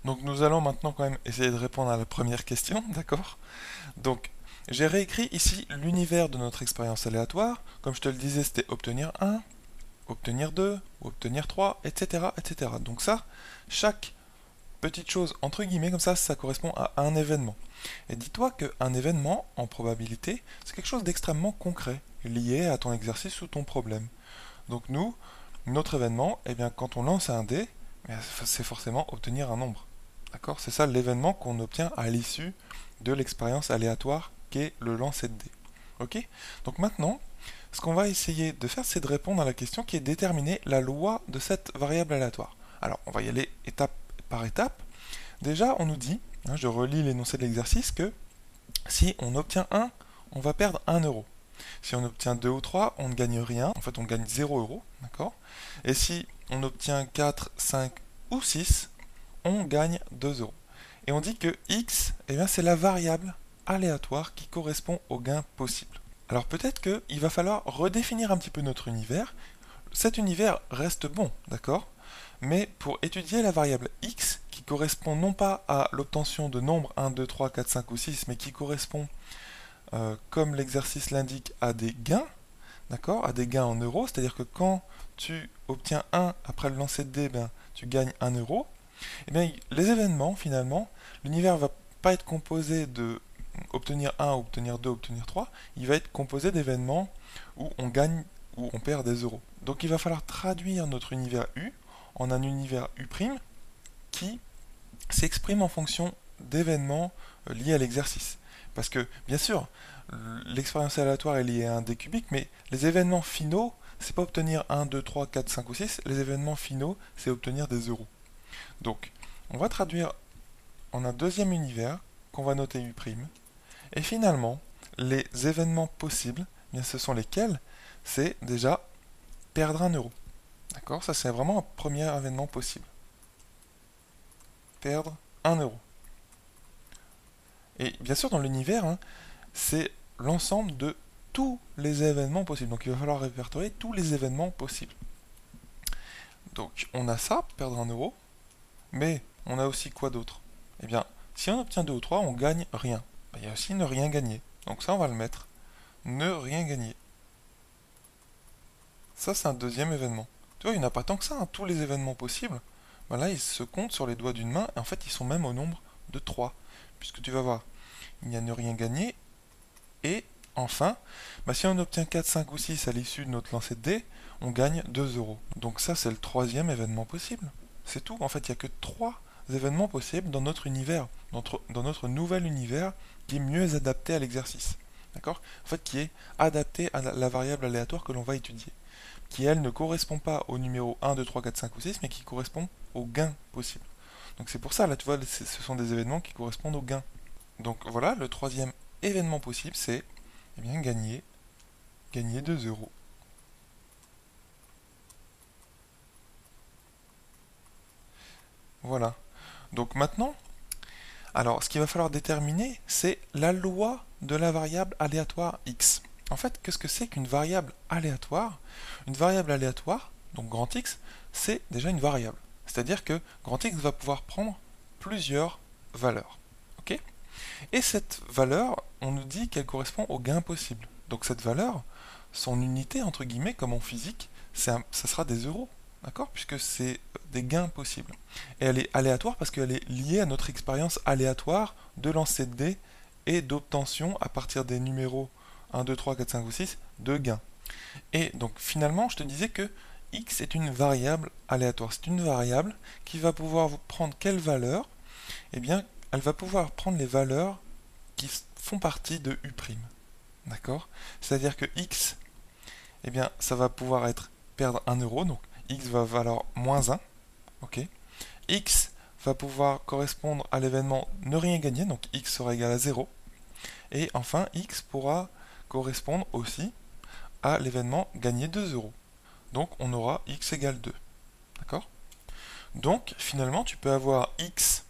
Donc nous allons maintenant quand même essayer de répondre à la première question, d'accord? Donc j'ai réécrit ici l'univers de notre expérience aléatoire. Comme je te le disais, c'était obtenir 1, obtenir 2, obtenir 3, etc., etc. Donc ça, chaque petite chose entre guillemets comme ça correspond à un événement. Et dis-toi qu'un événement, en probabilité, c'est quelque chose d'extrêmement concret, lié à ton exercice ou ton problème. Donc nous, notre événement, eh bien, quand on lance un dé, c'est forcément obtenir un nombre. D'accord? C'est ça l'événement qu'on obtient à l'issue de l'expérience aléatoire qu'est le lancer de dés. Ok? Donc maintenant, ce qu'on va essayer de faire, c'est de répondre à la question qui est déterminer la loi de cette variable aléatoire. Alors, on va y aller étape par étape. Déjà, on nous dit, je relis l'énoncé de l'exercice, que si on obtient 1, on va perdre 1 euro. Si on obtient 2 ou 3, on ne gagne rien. En fait, on gagne 0 euros. D'accord? Et si on obtient 4, 5 ou 6, on gagne 2 euros. Et on dit que x, eh bien, c'est la variable aléatoire qui correspond au gain possible. Alors peut-être qu'il va falloir redéfinir un petit peu notre univers. Cet univers reste bon, d'accord? Mais pour étudier la variable x, qui correspond non pas à l'obtention de nombres 1, 2, 3, 4, 5 ou 6, mais qui correspond, comme l'exercice l'indique, à des gains, d'accord? À des gains en euros, c'est-à-dire que quand tu obtiens 1 après le lancer de dés, ben, tu gagnes 1 euro. Et bien, les événements, finalement, l'univers va pas être composé de obtenir 1, obtenir 2, obtenir 3, il va être composé d'événements où on gagne ou on perd des euros. Donc il va falloir traduire notre univers U en un univers U' qui s'exprime en fonction d'événements liés à l'exercice. Parce que, bien sûr, l'expérience aléatoire est liée à un dé cubique, mais les événements finaux, c'est pas obtenir 1, 2, 3, 4, 5 ou 6, les événements finaux, c'est obtenir des euros. Donc, on va traduire en un deuxième univers qu'on va noter U', et finalement, les événements possibles, bien ce sont lesquels? C'est déjà perdre un euro. D'accord? Ça, c'est vraiment un premier événement possible. Perdre un euro. Et bien sûr, dans l'univers, c'est l'ensemble de tous les événements possibles. Donc il va falloir répertorier tous les événements possibles. Donc on a ça, perdre un euro, mais on a aussi quoi d'autre? Eh bien, si on obtient 2 ou 3, on gagne rien. Il y a aussi ne rien gagner. Donc ça, on va le mettre. Ne rien gagner. Ça, c'est un deuxième événement. Tu vois, il n'y en a pas tant que ça, tous les événements possibles. Ben là, ils se comptent sur les doigts d'une main, et en fait, ils sont même au nombre de 3. Puisque tu vas voir, il n'y a ne rien gagner, et enfin, si on obtient 4, 5 ou 6 à l'issue de notre lancer de dés, on gagne 2 euros. Donc ça, c'est le troisième événement possible. C'est tout. En fait, il n'y a que 3 événements possibles dans notre univers, dans notre nouvel univers qui est mieux adapté à l'exercice. D'accord? En fait, qui est adapté à la variable aléatoire que l'on va étudier. Qui, elle, ne correspond pas au numéro 1, 2, 3, 4, 5 ou 6, mais qui correspond au gain possible. Donc c'est pour ça, là, tu vois, ce sont des événements qui correspondent au gain. Donc voilà, le troisième événement possible, c'est eh bien, gagner 2 euros. Voilà. Donc maintenant, alors ce qu'il va falloir déterminer, c'est la loi de la variable aléatoire x. En fait, qu'est-ce que c'est qu'une variable aléatoire? Une variable aléatoire, donc grand X, c'est déjà une variable. C'est-à-dire que grand X va pouvoir prendre plusieurs valeurs. Ok? Et cette valeur, on nous dit qu'elle correspond au gain possible. Donc cette valeur, son unité, entre guillemets, comme en physique, ça sera des euros. D'accord? Puisque c'est des gains possibles. Et elle est aléatoire parce qu'elle est liée à notre expérience aléatoire de lancer de dés et d'obtention à partir des numéros 1, 2, 3, 4, 5 ou 6 de gains. Et donc finalement, je te disais que x est une variable aléatoire. C'est une variable qui va pouvoir prendre quelle valeur? Eh bien, elle va pouvoir prendre les valeurs qui font partie de U'. D'accord? C'est-à-dire que x, eh bien, ça va pouvoir être perdre 1 euro, donc x va valoir moins 1. Ok? X va pouvoir correspondre à l'événement ne rien gagner, donc x sera égal à 0. Et enfin, x pourra correspondre aussi à l'événement gagner 2 euros. Donc on aura x égale 2. D'accord? Donc finalement, tu peux avoir x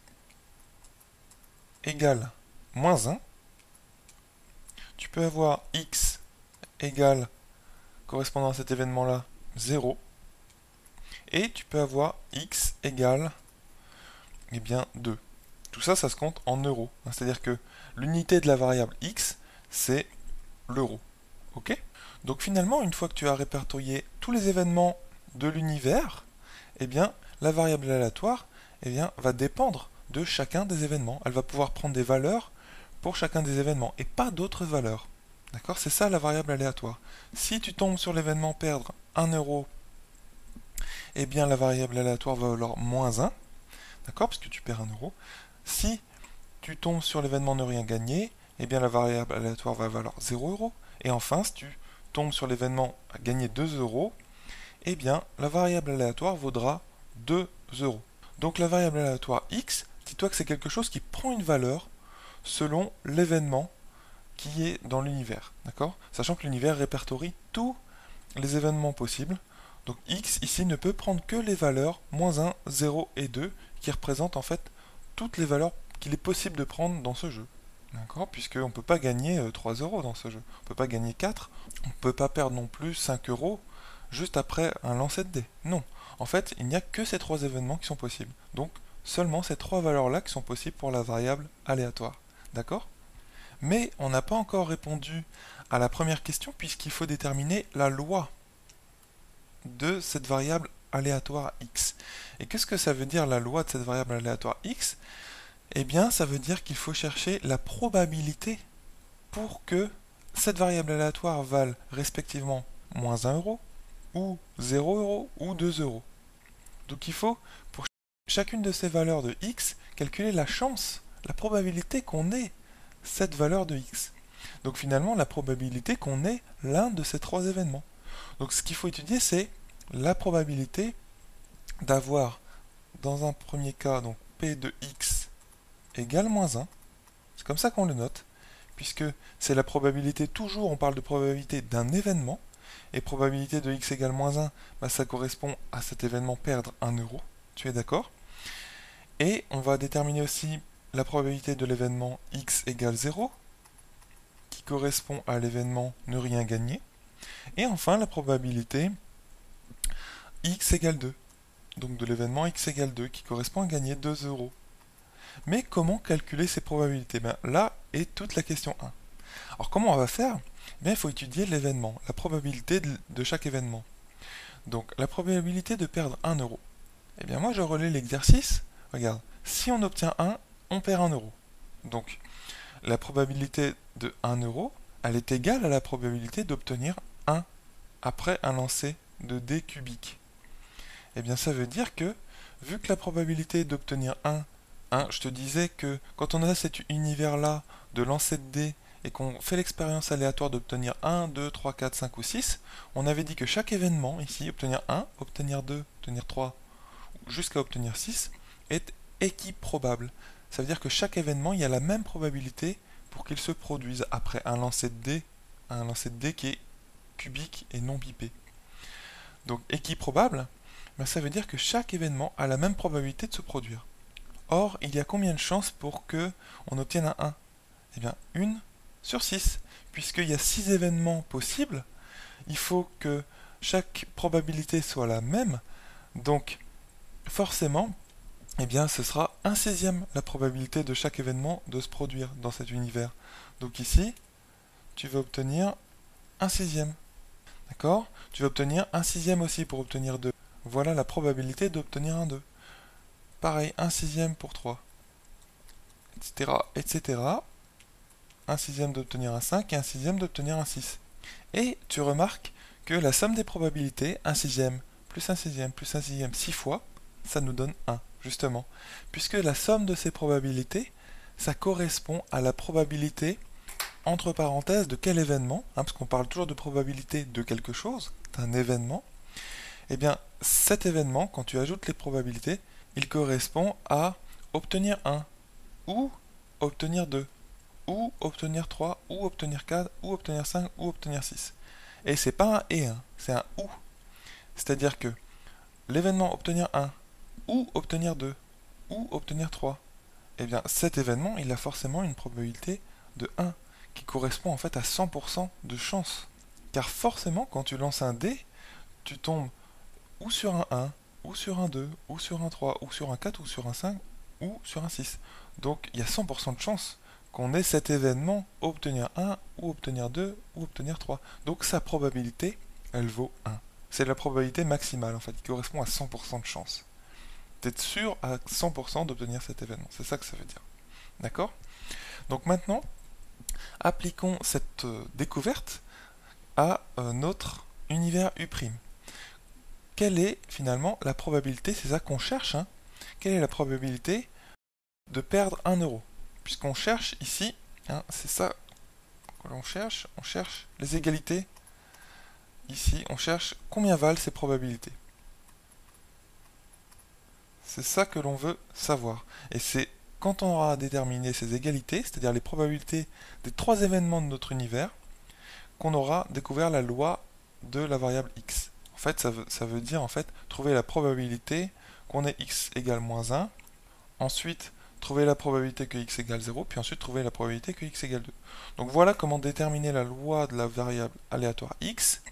égale moins 1. Tu peux avoir x égale, correspondant à cet événement-là, 0. Et tu peux avoir x égale eh bien 2. Tout ça, ça se compte en euros. C'est-à-dire que l'unité de la variable x, c'est l'euro. Ok? Donc finalement, une fois que tu as répertorié tous les événements de l'univers, eh bien, la variable aléatoire va dépendre de chacun des événements. Elle va pouvoir prendre des valeurs pour chacun des événements et pas d'autres valeurs. D'accord? C'est ça la variable aléatoire. Si tu tombes sur l'événement perdre 1 euro, eh bien la variable aléatoire va valoir moins 1. D'accord? Parce que tu perds 1 euro. Si tu tombes sur l'événement ne rien gagner, eh bien la variable aléatoire va valoir 0 euros. Et enfin, si tu tombes sur l'événement à gagner 2 euros, eh bien la variable aléatoire vaudra 2 euros. Donc la variable aléatoire x, dis-toi que c'est quelque chose qui prend une valeur selon l'événement qui est dans l'univers. D'accord? Sachant que l'univers répertorie tous les événements possibles. Donc x ici ne peut prendre que les valeurs moins 1, 0 et 2 qui représentent en fait toutes les valeurs qu'il est possible de prendre dans ce jeu. D'accord? Puisqu'on ne peut pas gagner 3 euros dans ce jeu. On ne peut pas gagner 4. On ne peut pas perdre non plus 5 euros juste après un lancer de dés. Non. En fait, il n'y a que ces 3 événements qui sont possibles. Donc, seulement ces 3 valeurs-là qui sont possibles pour la variable aléatoire. D'accord? Mais on n'a pas encore répondu à la première question puisqu'il faut déterminer la loi de cette variable aléatoire x. Et qu'est-ce que ça veut dire la loi de cette variable aléatoire x? Eh bien, ça veut dire qu'il faut chercher la probabilité pour que cette variable aléatoire vale respectivement moins 1 euro, ou 0 euro, ou 2 euros. Donc il faut, pour chacune de ces valeurs de x, calculer la chance, la probabilité qu'on ait cette valeur de x. Donc finalement, la probabilité qu'on ait l'un de ces 3 événements. Donc ce qu'il faut étudier, c'est la probabilité d'avoir, dans un premier cas, donc p de x égale moins 1. C'est comme ça qu'on le note, puisque c'est la probabilité, toujours on parle de probabilité d'un événement, et probabilité de x égale moins 1, bah, ça correspond à cet événement perdre 1 euro, tu es d'accord? Et on va déterminer aussi la probabilité de l'événement x égale 0, qui correspond à l'événement ne rien gagner, et enfin la probabilité x égale 2, donc de l'événement x égale 2, qui correspond à gagner 2 euros. Mais comment calculer ces probabilités? Là est toute la question 1. Alors comment on va faire? Il faut étudier l'événement, la probabilité de chaque événement. Donc la probabilité de perdre 1 euro. Eh bien moi je relais l'exercice. Regarde, si on obtient 1, on perd 1 euro. Donc la probabilité de 1 euro, elle est égale à la probabilité d'obtenir 1 après un lancer de dés cubiques. Eh bien ça veut dire que, vu que la probabilité d'obtenir 1, je te disais que quand on a cet univers-là de lancer de dés et qu'on fait l'expérience aléatoire d'obtenir 1, 2, 3, 4, 5 ou 6, on avait dit que chaque événement, ici, obtenir 1, obtenir 2, obtenir 3, jusqu'à obtenir 6, est équiprobable. Ça veut dire que chaque événement, il y a la même probabilité pour qu'il se produise après un lancer de dés qui est cubique et non bipé. Donc équiprobable, ça veut dire que chaque événement a la même probabilité de se produire. Or, il y a combien de chances pour que on obtienne un 1? Eh bien, 1 sur 6. Puisqu'il y a 6 événements possibles, il faut que chaque probabilité soit la même. Donc, forcément, eh bien, ce sera 1/6 la probabilité de chaque événement de se produire dans cet univers. Donc ici, tu vas obtenir 1/6. D'accord? Tu vas obtenir 1/6 aussi pour obtenir 2. Voilà la probabilité d'obtenir un 2. Pareil, 1/6 pour 3, etc., etc. 1/6 d'obtenir un 5 et 1/6 d'obtenir un 6. Et tu remarques que la somme des probabilités, 1/6 plus 1/6 plus 1/6, 6 fois, ça nous donne 1, justement. Puisque la somme de ces probabilités, ça correspond à la probabilité, entre parenthèses, de quel événement, parce qu'on parle toujours de probabilité de quelque chose, d'un événement. Eh bien, cet événement, quand tu ajoutes les probabilités, il correspond à obtenir 1, ou obtenir 2, ou obtenir 3, ou obtenir 4, ou obtenir 5, ou obtenir 6. Et c'est pas un et, c'est un ou. C'est-à-dire que l'événement obtenir 1, ou obtenir 2, ou obtenir 3, eh bien cet événement, il a forcément une probabilité de 1, qui correspond en fait à 100% de chance. Car forcément, quand tu lances un dé, tu tombes ou sur un 1, ou sur un 2, ou sur un 3, ou sur un 4, ou sur un 5, ou sur un 6. Donc il y a 100% de chance qu'on ait cet événement obtenir 1 ou obtenir 2 ou obtenir 3. Donc sa probabilité, elle vaut 1. C'est la probabilité maximale en fait, qui correspond à 100% de chance. D'être sûr à 100% d'obtenir cet événement. C'est ça que ça veut dire. D'accord? Donc maintenant, appliquons cette découverte à notre univers U'. Quelle est finalement la probabilité, c'est ça qu'on cherche, hein, quelle est la probabilité de perdre 1 euro? Puisqu'on cherche ici, hein, c'est ça que l'on cherche, on cherche les égalités. Ici, on cherche combien valent ces probabilités. C'est ça que l'on veut savoir. Et c'est quand on aura déterminé ces égalités, c'est-à-dire les probabilités des 3 événements de notre univers, qu'on aura découvert la loi de la variable x. En fait, ça veut dire en fait trouver la probabilité qu'on ait x égale moins 1, ensuite trouver la probabilité que x égale 0, puis ensuite trouver la probabilité que x égale 2. Donc voilà comment déterminer la loi de la variable aléatoire x.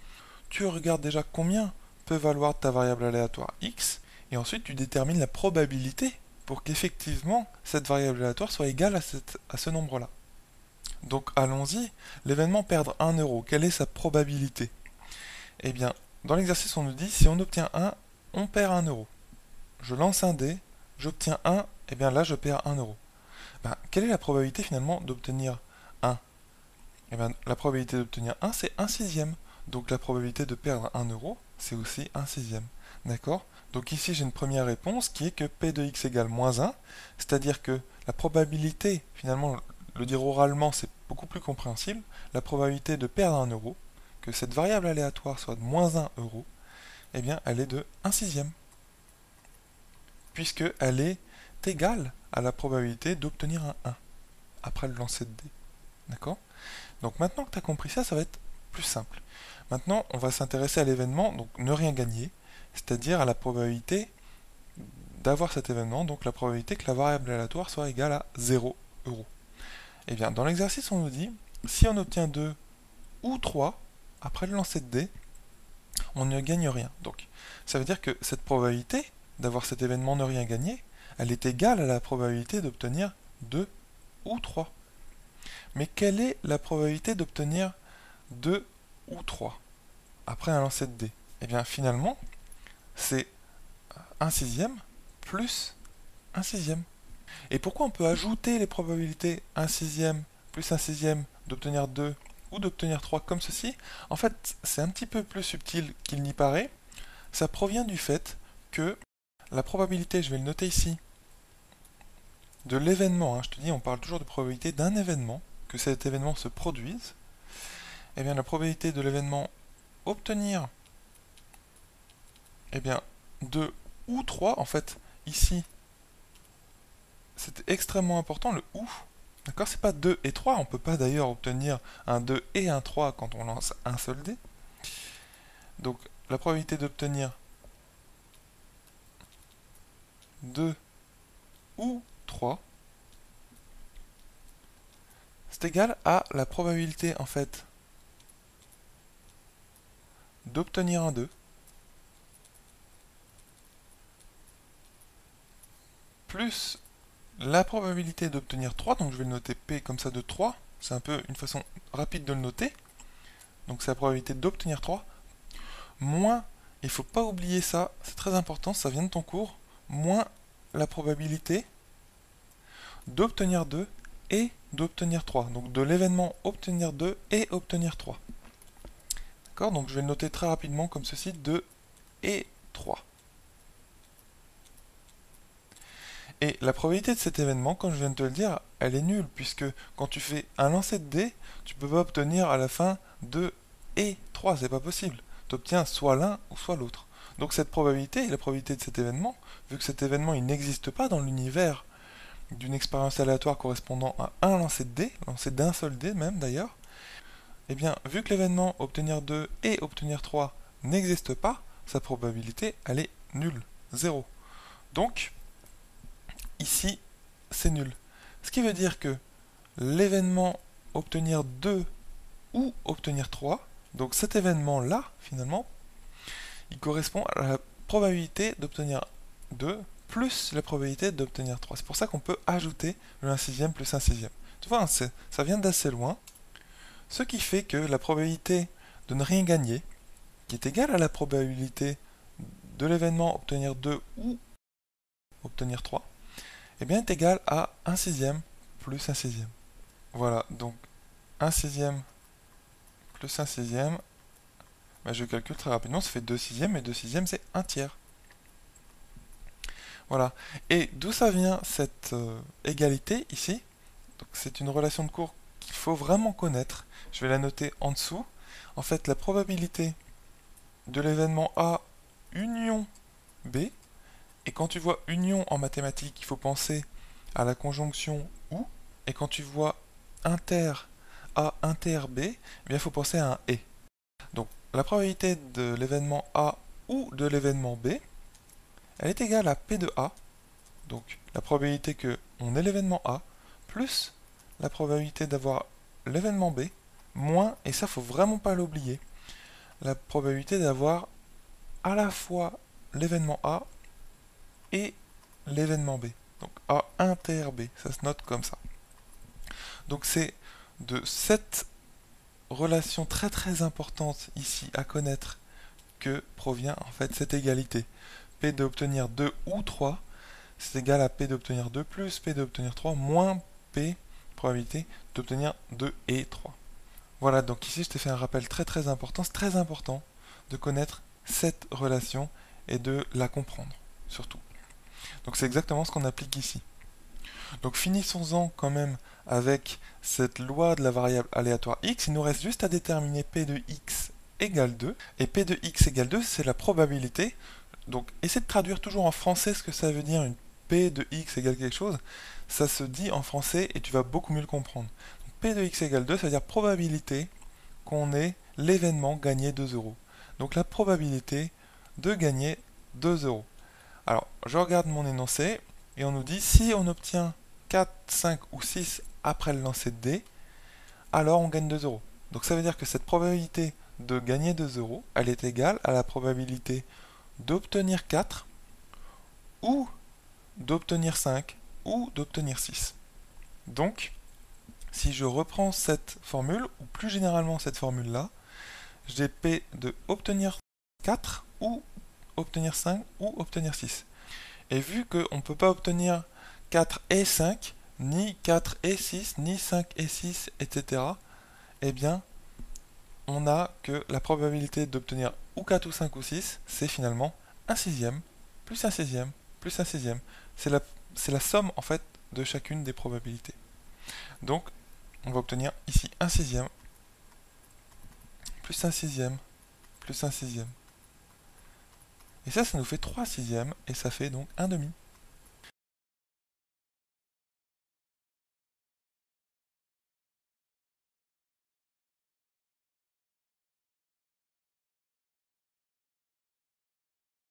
Tu regardes déjà combien peut valoir ta variable aléatoire x, et ensuite tu détermines la probabilité pour qu'effectivement cette variable aléatoire soit égale à ce nombre-là. Donc allons-y, l'événement perdre 1 euro, quelle est sa probabilité? Eh bien, dans l'exercice on nous dit, si on obtient 1, on perd 1 euro. Je lance un dé, j'obtiens 1, et bien là je perds 1 euro. Ben, quelle est la probabilité finalement d'obtenir 1? Eh bien, la probabilité d'obtenir 1, c'est 1 sixième. Donc la probabilité de perdre 1 euro, c'est aussi 1 sixième. D'accord? Donc ici j'ai une première réponse qui est que P de x égale moins 1, c'est-à-dire que la probabilité, finalement, le dire oralement c'est beaucoup plus compréhensible, la probabilité de perdre 1 euro, que cette variable aléatoire soit de moins 1 euro, eh bien elle est de 1 sixième. Puisqu'elle est égale à la probabilité d'obtenir un 1 après le lancer de dés. D'accord? Donc maintenant que tu as compris ça, ça va être plus simple. Maintenant, on va s'intéresser à l'événement, donc ne rien gagner, c'est-à-dire à la probabilité d'avoir cet événement, donc la probabilité que la variable aléatoire soit égale à 0 euros. Et bien, dans l'exercice, on nous dit, si on obtient 2 ou 3, après le lancer de dés, on ne gagne rien. Donc, ça veut dire que cette probabilité d'avoir cet événement ne rien gagner, elle est égale à la probabilité d'obtenir 2 ou 3. Mais quelle est la probabilité d'obtenir 2 ou 3 après un lancer de dés? Eh bien, finalement, c'est 1 sixième plus 1 sixième. Et pourquoi on peut ajouter les probabilités 1 sixième plus 1 sixième d'obtenir 2 ou d'obtenir 3 comme ceci? En fait, c'est un petit peu plus subtil qu'il n'y paraît. Ça provient du fait que la probabilité, je vais le noter ici, de l'événement, hein, je te dis, on parle toujours de probabilité d'un événement, que cet événement se produise, et bien la probabilité de l'événement obtenir, eh bien, 2 ou 3, en fait, ici, c'est extrêmement important, le ou, d'accord, c'est pas 2 et 3, on peut pas d'ailleurs obtenir un 2 et un 3 quand on lance un seul dé. Donc, la probabilité d'obtenir 2 ou 3, c'est égal à la probabilité, en fait, d'obtenir un 2 plus la probabilité d'obtenir 3, donc je vais le noter P comme ça de 3, c'est un peu une façon rapide de le noter, donc c'est la probabilité d'obtenir 3, moins, il ne faut pas oublier ça, c'est très important, ça vient de ton cours, moins la probabilité d'obtenir 2 et d'obtenir 3, donc de l'événement obtenir 2 et obtenir 3. D'accord, donc je vais le noter très rapidement comme ceci, 2 et 3. Et la probabilité de cet événement, comme je viens de te le dire, elle est nulle, puisque quand tu fais un lancer de dés, tu ne peux pas obtenir à la fin 2 et 3, c'est pas possible. Tu obtiens soit l'un ou soit l'autre. Donc cette probabilité, la probabilité de cet événement, vu que cet événement il n'existe pas dans l'univers d'une expérience aléatoire correspondant à un lancer de dés, lancer d'un seul dé même d'ailleurs, eh bien, vu que l'événement obtenir 2 et obtenir 3 n'existe pas, sa probabilité, elle est nulle, 0. Donc, ici, c'est nul. Ce qui veut dire que l'événement obtenir 2 ou obtenir 3, donc cet événement-là, finalement, il correspond à la probabilité d'obtenir 2 plus la probabilité d'obtenir 3. C'est pour ça qu'on peut ajouter le 1 sixième plus 1 sixième. Tu vois, ça vient d'assez loin. Ce qui fait que la probabilité de ne rien gagner, qui est égale à la probabilité de l'événement obtenir 2 ou obtenir 3, eh bien est égale à 1 sixième plus 1 sixième. Voilà, donc 1 sixième plus 1 sixième, ben je calcule très rapidement, ça fait 2 sixièmes, et 2 sixièmes c'est 1 tiers. Voilà. Et d'où ça vient cette égalité ici? C'est une relation de cours qu'il faut vraiment connaître. Je vais la noter en dessous. En fait, la probabilité de l'événement A union B, et quand tu vois union en mathématiques, il faut penser à la conjonction OU, et quand tu vois inter A inter B, eh bien, il faut penser à un et. Donc, la probabilité de l'événement A ou de l'événement B, elle est égale à P de A, donc la probabilité qu'on ait l'événement A, plus la probabilité d'avoir l'événement B, moins, et ça faut vraiment pas l'oublier, la probabilité d'avoir à la fois l'événement A et l'événement B. Donc A inter B, ça se note comme ça. Donc c'est de cette relation très très importante ici à connaître que provient en fait cette égalité. P d'obtenir 2 ou 3, c'est égal à P d'obtenir 2 plus P d'obtenir 3 moins P, probabilité d'obtenir 2 et 3. Voilà, donc ici je t'ai fait un rappel très très important. C'est très important de connaître cette relation et de la comprendre, surtout. Donc c'est exactement ce qu'on applique ici. Donc finissons-en quand même avec cette loi de la variable aléatoire x. Il nous reste juste à déterminer P de x égale 2. Et P de x égale 2, c'est la probabilité. Donc essaie de traduire toujours en français ce que ça veut dire une P de x égale quelque chose. Ça se dit en français et tu vas beaucoup mieux le comprendre. Donc, P de x égale 2, ça veut dire probabilité qu'on ait l'événement gagné 2 euros. Donc la probabilité de gagner 2 euros. Alors, je regarde mon énoncé et on nous dit si on obtient 4, 5 ou 6 après le lancer de dés, alors on gagne 2 euros. Donc ça veut dire que cette probabilité de gagner 2 euros, elle est égale à la probabilité d'obtenir 4 ou d'obtenir 5 ou d'obtenir 6. Donc, si je reprends cette formule, ou plus généralement cette formule-là, j'ai P de obtenir 4 ou obtenir 5 ou obtenir 6. Et vu qu'on ne peut pas obtenir 4 et 5, ni 4 et 6, ni 5 et 6, etc., eh bien, on a que la probabilité d'obtenir ou 4 ou 5 ou 6, c'est finalement 1 sixième, plus 1 sixième, plus 1 sixième. C'est la somme, en fait, de chacune des probabilités. Donc, on va obtenir ici 1 sixième, plus 1 sixième, plus 1 sixième. Et ça nous fait 3 sixièmes, et ça fait donc 1 demi.